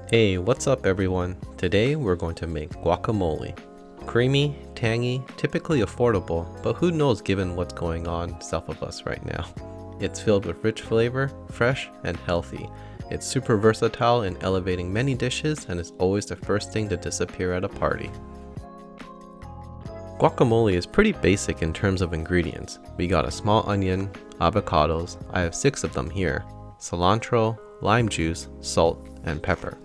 Hey, what's up everyone? Today we're going to make guacamole. Creamy, tangy, typically affordable, but who knows given what's going on south of us right now. It's filled with rich flavor, fresh and healthy. It's super versatile in elevating many dishes and is always the first thing to disappear at a party. Guacamole is pretty basic in terms of ingredients. We got a small onion, avocados, I have 6 of them here, cilantro, lime juice, salt, and pepper.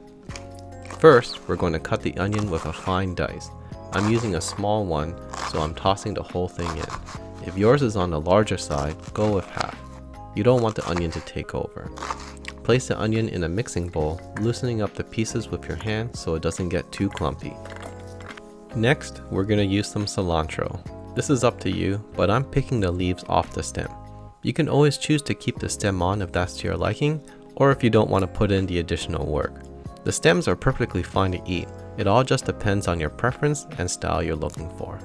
First, we're going to cut the onion with a fine dice. I'm using a small one, so I'm tossing the whole thing in. If yours is on the larger side, go with half. You don't want the onion to take over. Place the onion in a mixing bowl, loosening up the pieces with your hand so it doesn't get too clumpy. Next, we're going to use some cilantro. This is up to you, but I'm picking the leaves off the stem. You can always choose to keep the stem on if that's to your liking, or if you don't want to put in the additional work. The stems are perfectly fine to eat. It all just depends on your preference and style you're looking for.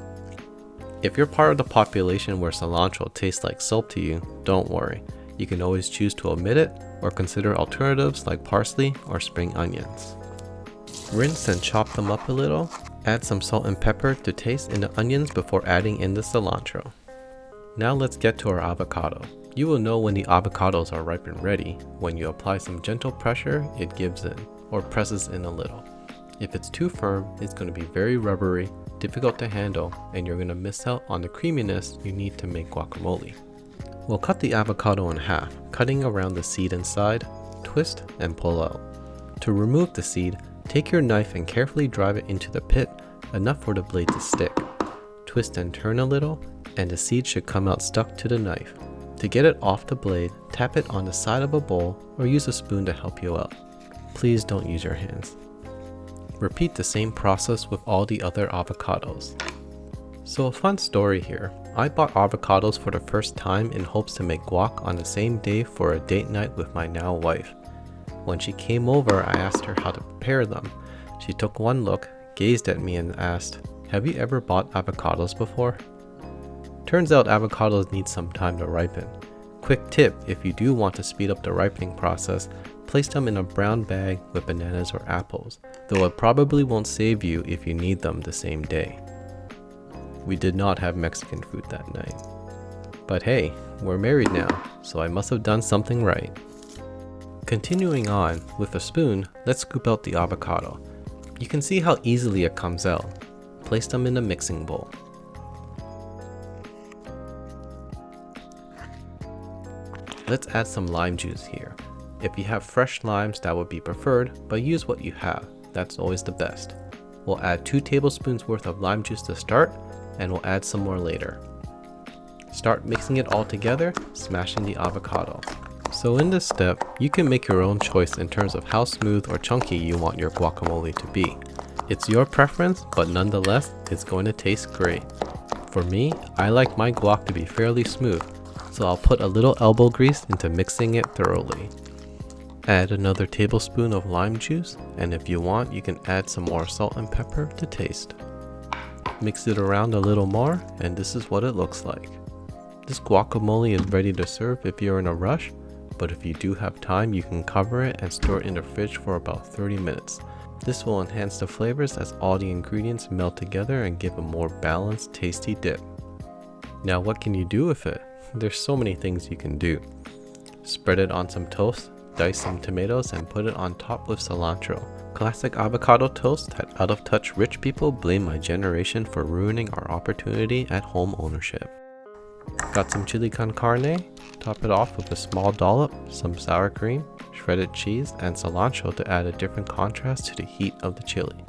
If you're part of the population where cilantro tastes like soap to you, don't worry. You can always choose to omit it or consider alternatives like parsley or spring onions. Rinse and chop them up a little. Add some salt and pepper to taste in the onions before adding in the cilantro. Now let's get to our avocado. You will know when the avocados are ripe and ready. When you apply some gentle pressure, it gives in, or presses in a little. If it's too firm, it's going to be very rubbery, difficult to handle, and you're going to miss out on the creaminess you need to make guacamole. We'll cut the avocado in half, cutting around the seed inside, twist and pull out. To remove the seed, take your knife and carefully drive it into the pit, enough for the blade to stick. Twist and turn a little, and the seed should come out stuck to the knife. To get it off the blade, tap it on the side of a bowl or use a spoon to help you out. Please don't use your hands. Repeat the same process with all the other avocados. So a fun story here. I bought avocados for the first time in hopes to make guac on the same day for a date night with my now wife. When she came over, I asked her how to prepare them. She took one look, gazed at me and asked, "Have you ever bought avocados before?" Turns out avocados need some time to ripen. Quick tip, if you do want to speed up the ripening process, place them in a brown bag with bananas or apples, though it probably won't save you if you need them the same day. We did not have Mexican food that night. But hey, we're married now, so I must have done something right. Continuing on, with a spoon, let's scoop out the avocado. You can see how easily it comes out. Place them in a mixing bowl. Let's add some lime juice here. If you have fresh limes, that would be preferred, but use what you have. That's always the best. We'll add 2 tablespoons worth of lime juice to start, and we'll add some more later. Start mixing it all together, smashing the avocado. So in this step, you can make your own choice in terms of how smooth or chunky you want your guacamole to be. It's your preference, but nonetheless, it's going to taste great. For me, I like my guac to be fairly smooth, so I'll put a little elbow grease into mixing it thoroughly. Add another tablespoon of lime juice, and if you want, you can add some more salt and pepper to taste. Mix it around a little more, and this is what it looks like. This guacamole is ready to serve if you're in a rush, but if you do have time, you can cover it and store it in the fridge for about 30 minutes. This will enhance the flavors as all the ingredients melt together and give a more balanced, tasty dip. Now what can you do with it? There's so many things you can do. Spread it on some toast, dice some tomatoes, and put it on top with cilantro. Classic avocado toast that out-of-touch rich people blame my generation for ruining our opportunity at home ownership. Got some chili con carne? Top it off with a small dollop, some sour cream, shredded cheese, and cilantro to add a different contrast to the heat of the chili.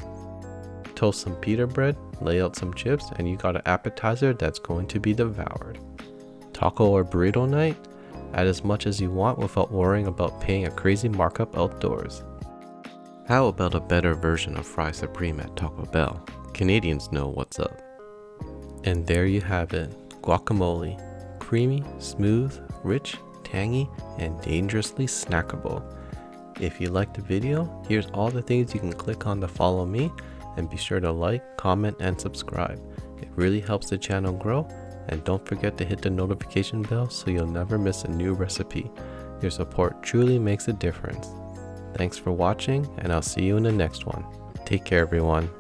Toast some pita bread, lay out some chips, and you got an appetizer that's going to be devoured. Taco or burrito night? Add as much as you want without worrying about paying a crazy markup outdoors. How about a better version of Fry Supreme at Taco Bell? Canadians know what's up. And there you have it, guacamole. Creamy, smooth, rich, tangy, and dangerously snackable. If you liked the video, here's all the things you can click on to follow me, and be sure to like, comment, and subscribe. It really helps the channel grow. And don't forget to hit the notification bell so you'll never miss a new recipe. Your support truly makes a difference. Thanks for watching, and I'll see you in the next one. Take care, everyone.